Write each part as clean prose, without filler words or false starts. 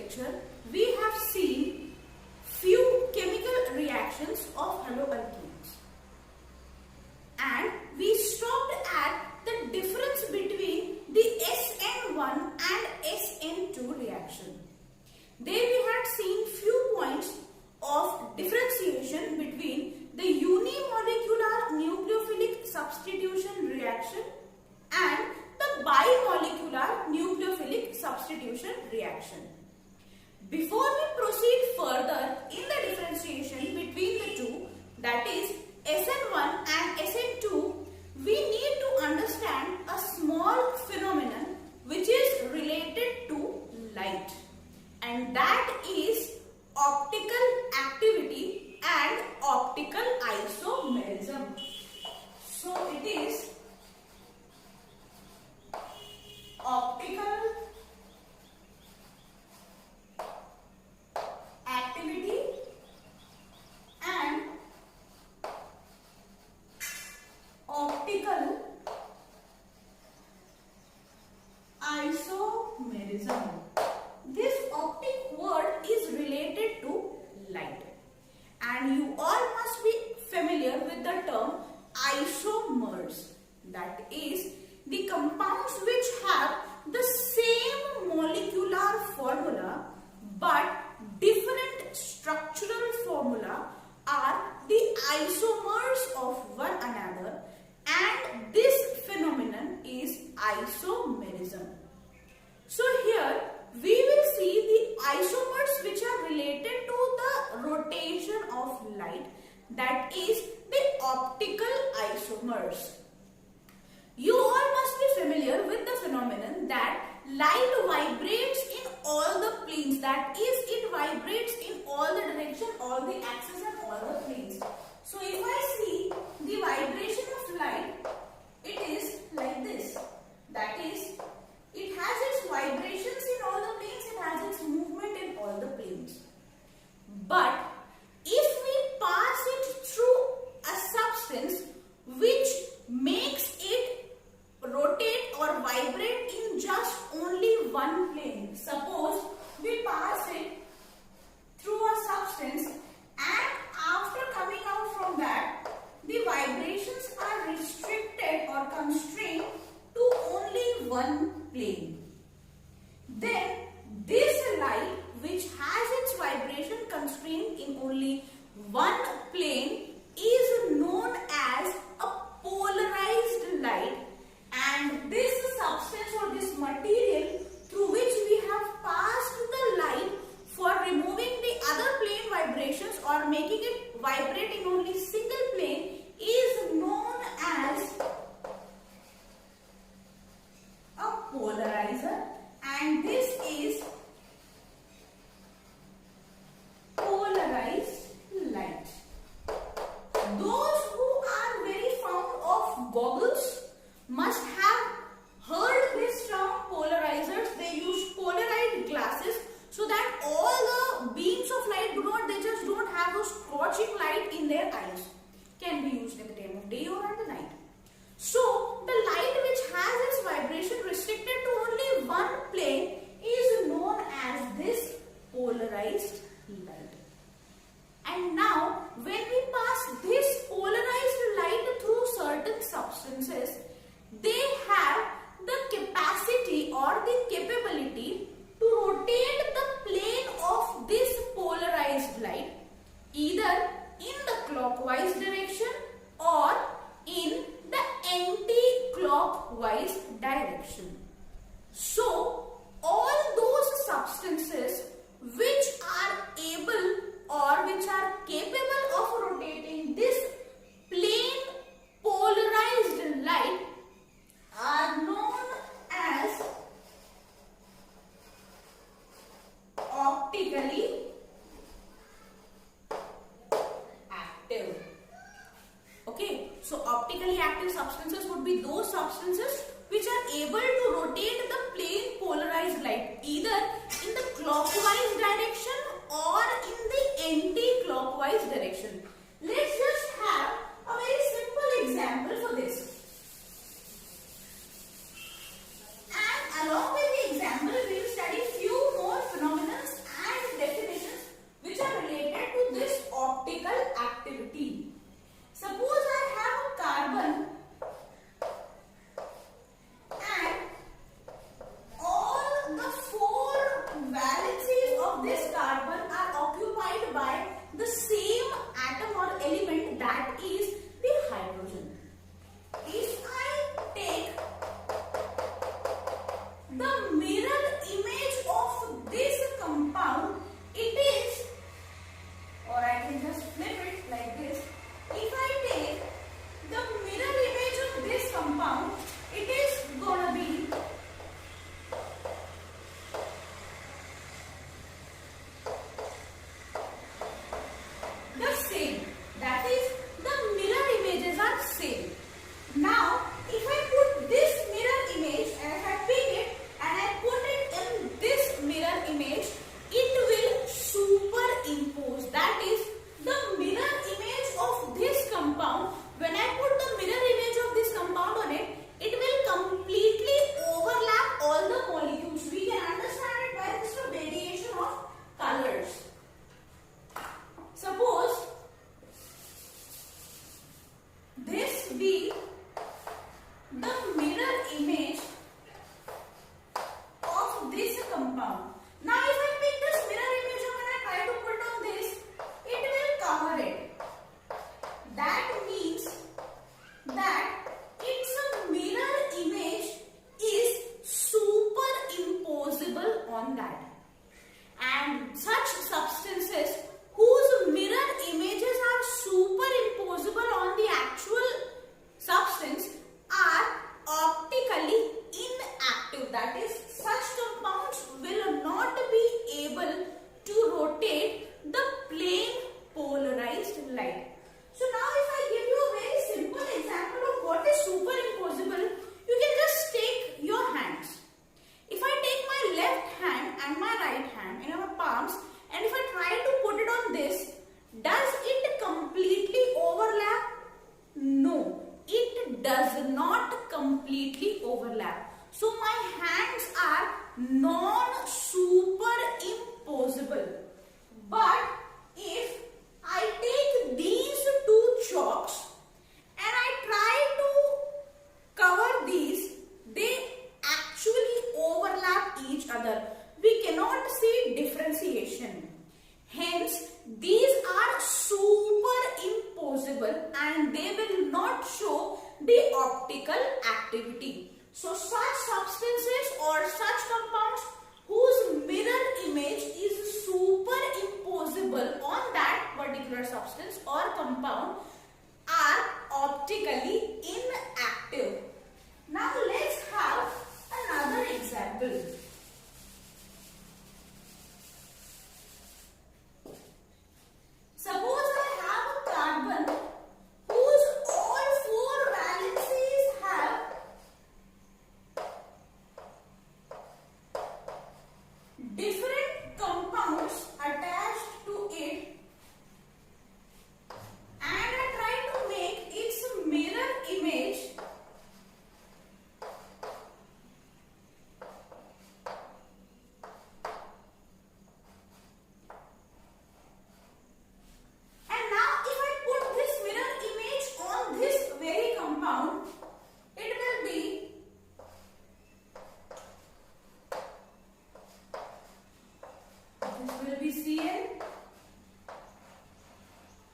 lecture, we have seen few chemical reactions of haloalkenes, and we stopped at the difference between the SN1 and SN2 reaction. There we had seen few points of differentiation between the unimolecular nucleophilic substitution reaction and the bimolecular nucleophilic substitution reaction. Before we proceed further in the differentiation between the two, that is SN1 and SN2, we need to understand a small phenomenon which is related to light, and that is optical activity and optical isomerism. So it is optical activity and optical isomerism. This optic word is related to light, and you all must be familiar with the term isomers. That is the compounds which have the same molecular formula but different structural formula are the isomers of one another, and this phenomenon is isomerism. So here we will see the isomers which are related to the rotation of light, that is the optical isomers. You all must be familiar with the phenomenon that light vibrates in all the planes, that is it vibrates in all the direction, all the axes and all the planes. So if I see the vibration of light, it is like this, that is it has its vibrations in all the planes, it has its movement in all the planes. But if we pass it through a substance which makes it rotate or vibrate in just only one plane, suppose we pass it through a substance and after coming out from that, the vibrations are restricted or constrained to only one plane, then this light which has its vibration constrained in only one plane is known as a polarized light, and this substance or this material through which we have passed the light for removing the other plane vibrations or making it vibrate in only single plane is known as a polarizer, and this is polarized light. Those who are very fond of goggles must have heard this term polarizers. They use polarized glasses so that all the beams of light they just don't have those scorching light in their eyes. Can be used at the time of day or at the night. So the light which has its vibration restricted to only one plane is known as this polarized light. And now when we pass this polarized light through certain substances, they have the capacity or the capability to rotate the plane of this polarized light either in the clockwise direction or in the anti-clockwise direction. So all those substances which are able or which are capable of rotating this plane polarized light are known as optically active. Okay, so optically active substances would be those substances which are able to rotate the plane polarized light either in the clockwise direction or in the anti-clockwise direction. Let's just have a very simple example for this. And along with the example, we will study few more phenomena compound. Now if I pick this mirror image and when I try to put on this, it will cover it. That means that its mirror image is superimposable on that. And such substances whose mirror images are superimposable on the actual substance are optically inactive. That is, such compounds will not be able to rotate the plane polarized light. So now if I give you a very simple example of what is superimposable, you can just take your hands. If I take my left hand and my right hand in my palms and if I try to put it on this, does it completely overlap? No, it does not completely overlap. So my hands are non-superimposable. But if I take these two chalks and I try to cover these, they actually overlap each other. We cannot see differentiation. Hence, these are superimposable and they will not show the optical activity. So, such substances or such compounds whose mirror image is superimposable on that particular substance or compound are optically inactive. Now, let's have another example. Suppose I have a carbon whose all four valencies have different compounds attached to it, and I try to make its mirror image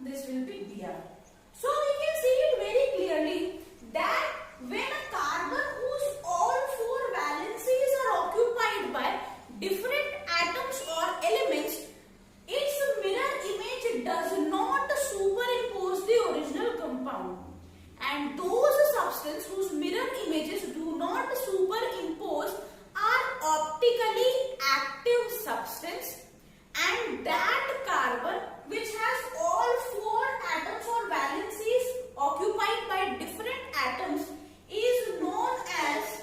this will be Br. So we can see it very clearly that when a carbon whose all four valencies are occupied by different atoms or elements, its mirror image does not superimpose the original compound. And those substances whose mirror images do not superimpose are optically active substance, and that carbon which has all four atoms or valencies occupied by different atoms is known as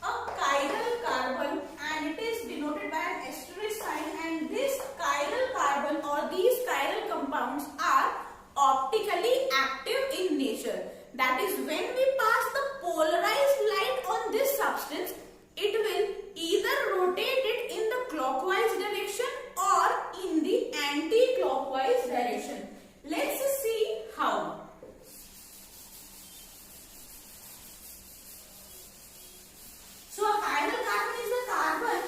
a chiral carbon, and it is denoted by an asterisk sign, and this chiral carbon or these chiral compounds are optically active in nature. That is, when we pass the polarized light on this substance, it will either rotate it in the clockwise direction or in the anti-clockwise direction. Let's see how. So a chiral carbon is a carbon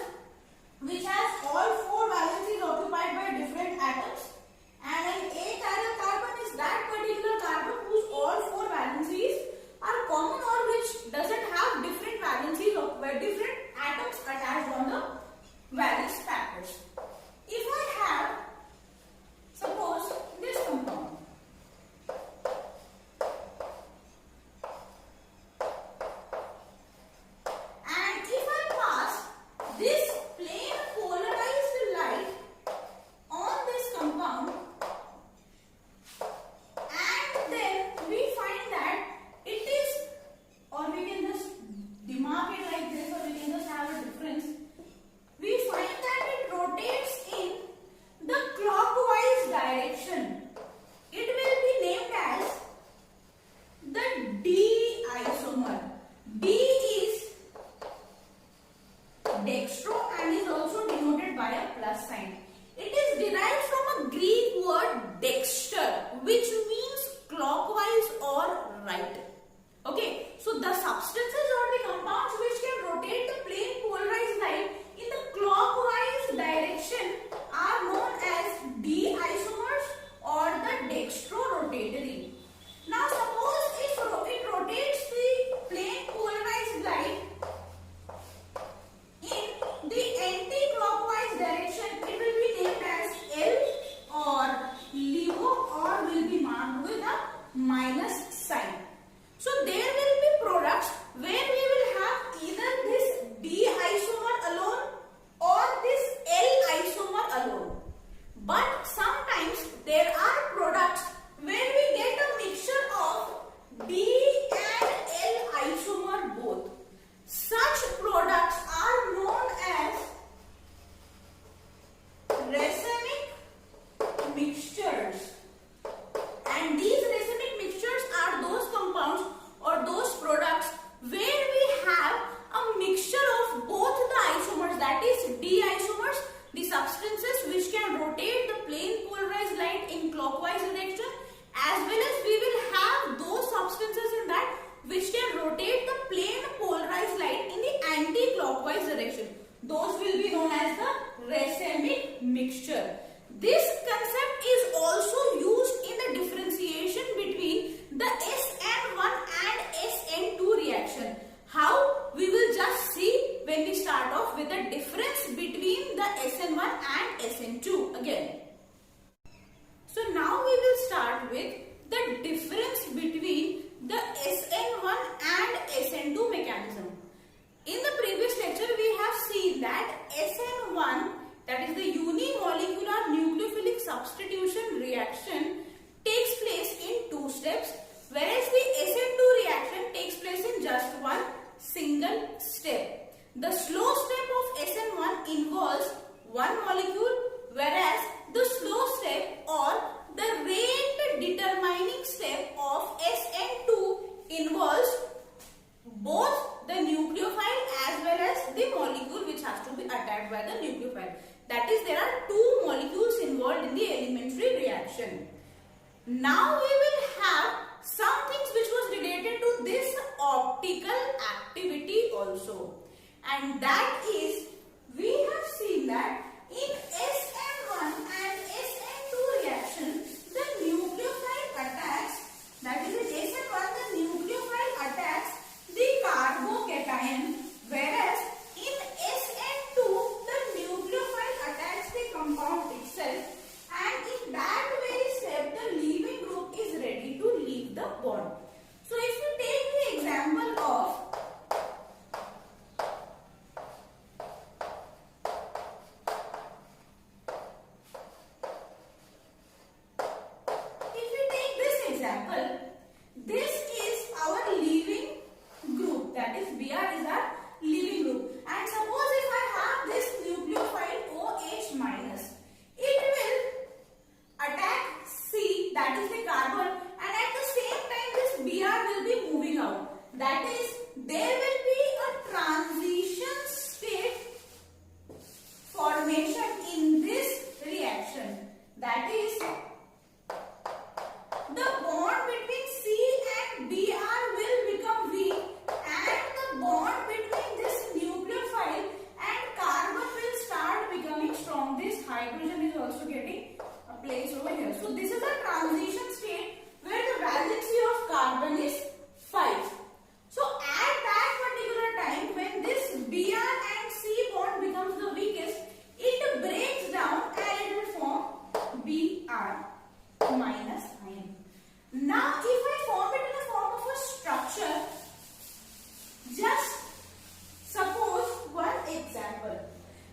which has all four valencies occupied by different atoms, and an achiral carbon is that particular carbon whose all four valencies are common or which doesn't have different valencies or different atoms attached on the valence packets. If I have, suppose, this compound, and if I pass this plain polarized light on this compound, and then we find that it is, or we can just demark it like this, or we can just have a difference. We find that it rotates in the clockwise direction. It will be named as the D isomer. D is dextro and is also denoted by a plus sign. It is derived from a Greek word dexter, which means clockwise or right. Okay, so the substances or the compounds which can rotate the plane polarized light Those will be known as the racemic mixture. This concept is also used in the differentiation between the SN1 and SN2 reaction. How? We will just see when we start off with the difference between the SN1 and SN2 again. So now we will start with the difference between the SN1 and SN2 mechanism. In the previous lecture we have seen that SN1, that is the unimolecular nucleophilic substitution reaction, takes place in 2 steps, whereas the SN2 reaction takes place in just one single step. The slow step of SN1 involves one molecule, whereas the slow step or the rate determining step of SN2 involves both the nucleophile as well as the molecule which has to be attacked by the nucleophile. That is, there are 2 molecules involved in the elementary reaction. Now we will have some things which was related to this optical activity also. And that is, we have seen that in SN1 and SN2 reaction, the nucleophile attacks, that is in SN1 the nucleophile attacks the carbocation, whereas in SN2 the nucleophile attacks the compound itself, and in that very step the leaving group is ready to leave the bond. So if you take the example of this is our leaving group, that is Br is our leaving group, and suppose if I have this nucleophile OH minus, it will attack C, that is the carbon, and at the same time this Br will be moving out. That is, there will be a transition state formation in this reaction. That is, the bond between C and Br will become weak, and the bond between this nucleophile and carbon will start becoming strong. This hydrogen is also getting a place over here. So this is a transition state where the valency of carbon is 5. So at that particular time when this Br and C bond becomes the weakest, it breaks down and it will form Br minus ion. Now if I form it in the form of a structure, just suppose one example.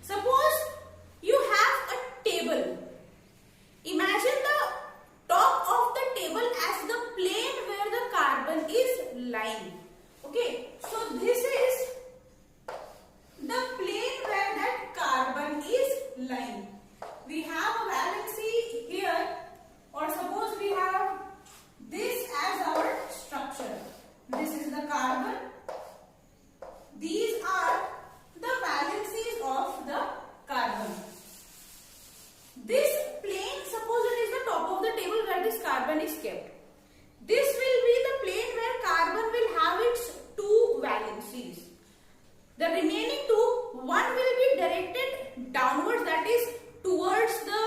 Suppose you have a table. Imagine the top of the table as the plane where the carbon is lying. Okay, so this is the plane where that carbon is lying. We have a valency here, or suppose we have this as our structure. This is the carbon. These are the valencies of the carbon. This plane, suppose it is the top of the table where this carbon is kept. This will be the plane where carbon will have its 2 valencies. The remaining 2, one will be directed downwards, that is towards the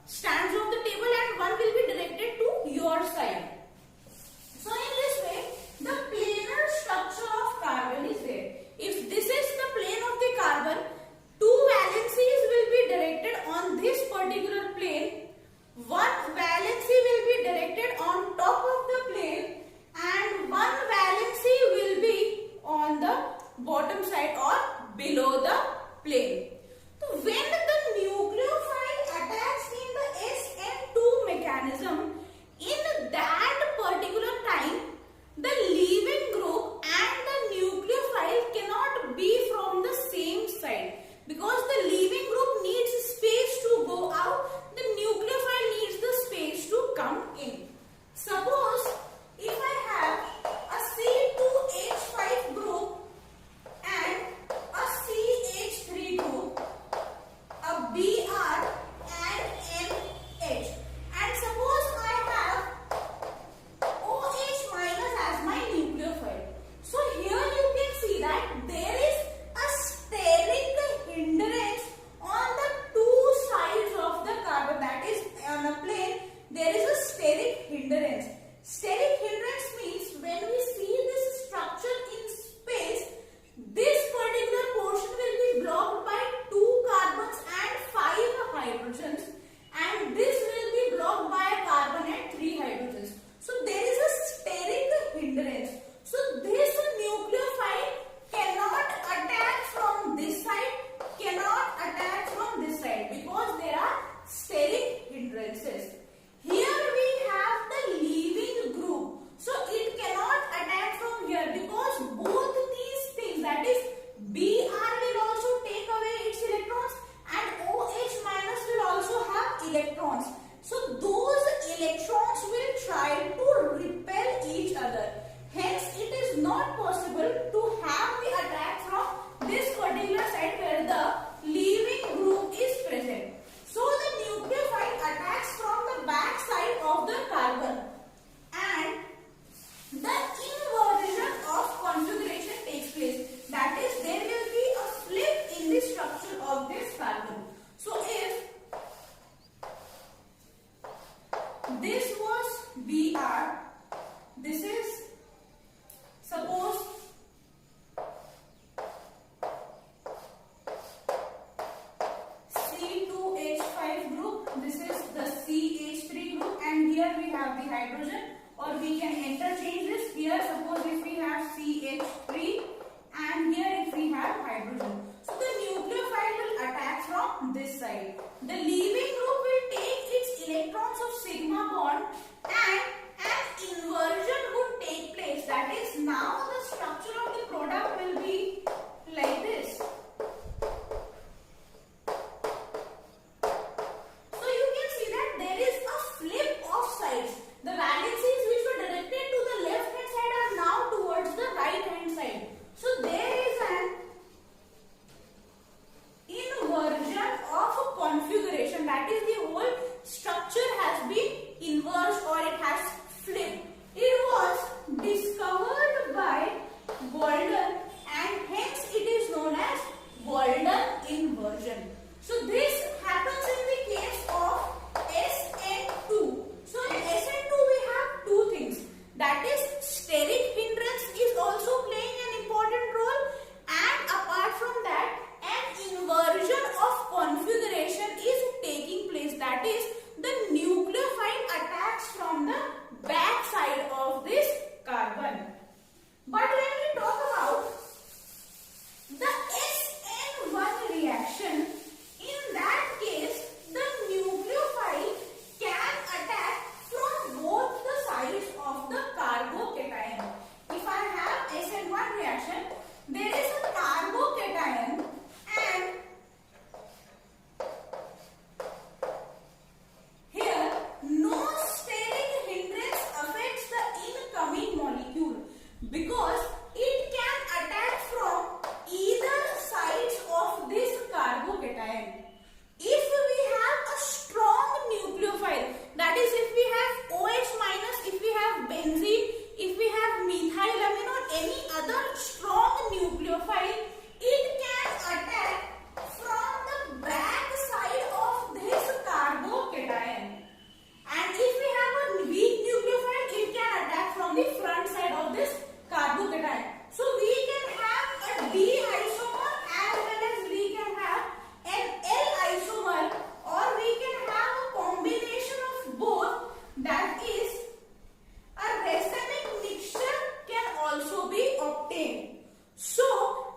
stands of the table, and one will be directed to your side. So in this way, the planar structure of carbon is there. If this is the plane of the carbon, 2 valencies will be directed on this particular plane. One valency will be directed on top of the plane, and one valency will be on the bottom side or below the plane. So when the nucleophile attacks in the SN2 mechanism, in that particular time, the leaving group and the nucleophile cannot be from the same side, because the leaving group needs space to go out, the nucleophile needs the space to come in. Suppose if I have a C2H5 group and a CH3 group, here we have the hydrogen, or we can interchange this. Here suppose if we have CH3 and here if we have hydrogen. So the nucleophile will attack from this side. The leaving group will take its electrons of sigma bond and an inversion would take place. That is, now the structure of the product will be like this. So you can see that there is a flip of sides. The valencies which were directed to the left hand side are now towards the right hand side. So there is an inversion of configuration. That is, the whole structure has been inverted or it has flipped. It was discovered by Walden and hence it is known as Walden inversion. So this happens in the case of SN2. So in SN2 we have two things. That is, steric hindrance is also playing an important role, and apart from that, an inversion of configuration is taking place. That is, the nucleophile attacks from the back side of this carbon. But when we talk about the SN1 reaction, in that case, the nucleophile can attack from both the sides of the carbocation. If I have SN1 reaction, there is a carbocation and here no steric hindrance affects the incoming molecule because it can attack from either sides of this carbocation. If we have a strong nucleophile, that is, if we have OH minus, if we have benzene, if we have methylamine or any other strong nucleophile, it can attack from the back side of this carbocation. And if we have a weak nucleophile, it can attack from the front side of this carbocation. So we can have a D isomer as well as we can have an L isomer, or we can have a combination of both. That is, a racemic mixture can also be obtained. So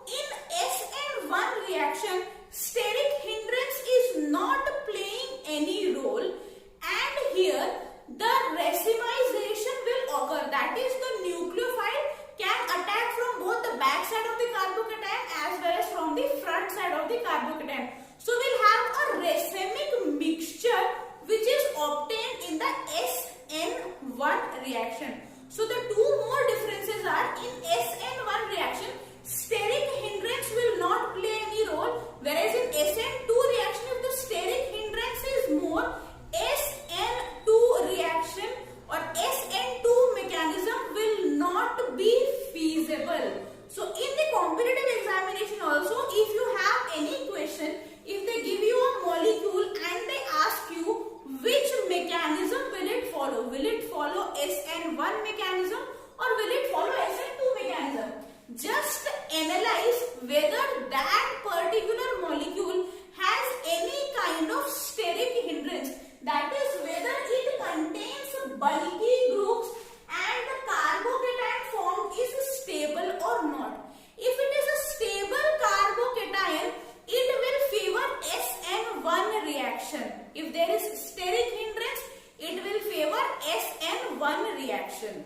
in SN1 reaction, steric hindrance is not playing any role, and here the racemization will occur. That is, the nucleophile can attack from both the back side of the carbocation as well as from the front side of the carbocation. So we'll have a racemic mixture which is obtained in the SN1 reaction. So the two more differences are, in SN1 reaction, steric hindrance will not play any role, whereas in SN2 reaction, if the steric hindrance is more, SN2 reaction or SN2 mechanism will not be feasible. So in the competitive examination also, if you have any question, if they give you a molecule and they ask you which mechanism will it follow SN1 mechanism or will it follow SN2 mechanism, just analyze whether that particular molecule has any kind of steric hindrance, that is, whether it contains bulky groups and the carbocation formed is stable or not. If it is a stable carbocation, it will favor SN1 reaction. If there is steric hindrance, it will favor SN1 reaction.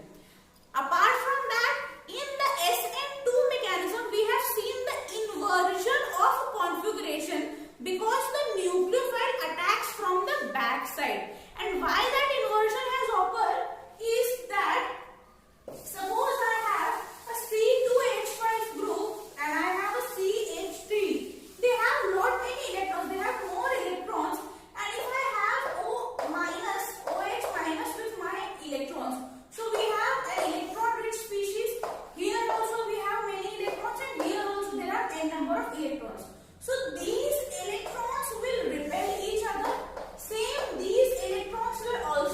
Apart from that, in the SN2 mechanism, we have seen the inversion of configuration because the nucleophile attacks from the back side. And why that inversion has occurred is that, suppose I have a C2H5 group and I have a CH3. They have not many electrons, they have more electrons, and if I have OH minus with my electrons, so we have an electron rich species. Here also we have many electrons and here also there are n number of electrons. So these electrons will repel each other. Same, these electrons will also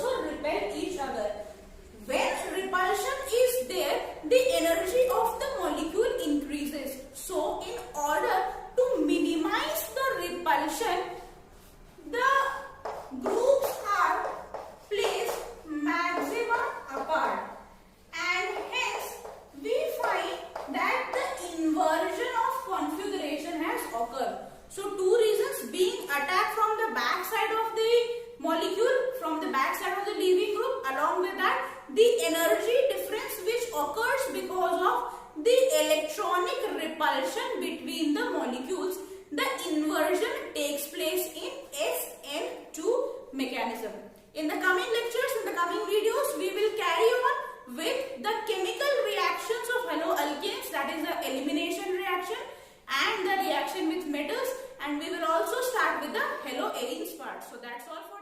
So two reasons: being attacked from the back side of the molecule, from the back side of the leaving group. Along with that, the energy difference which occurs because of the electronic repulsion between the molecules. The inversion takes place in SN2 mechanism. In the coming lectures, in the coming videos, we will carry on with the chemical reactions of haloalkanes, that is the elimination reaction, and the reaction with metals, and we will also start with the haloarenes part. So that's all for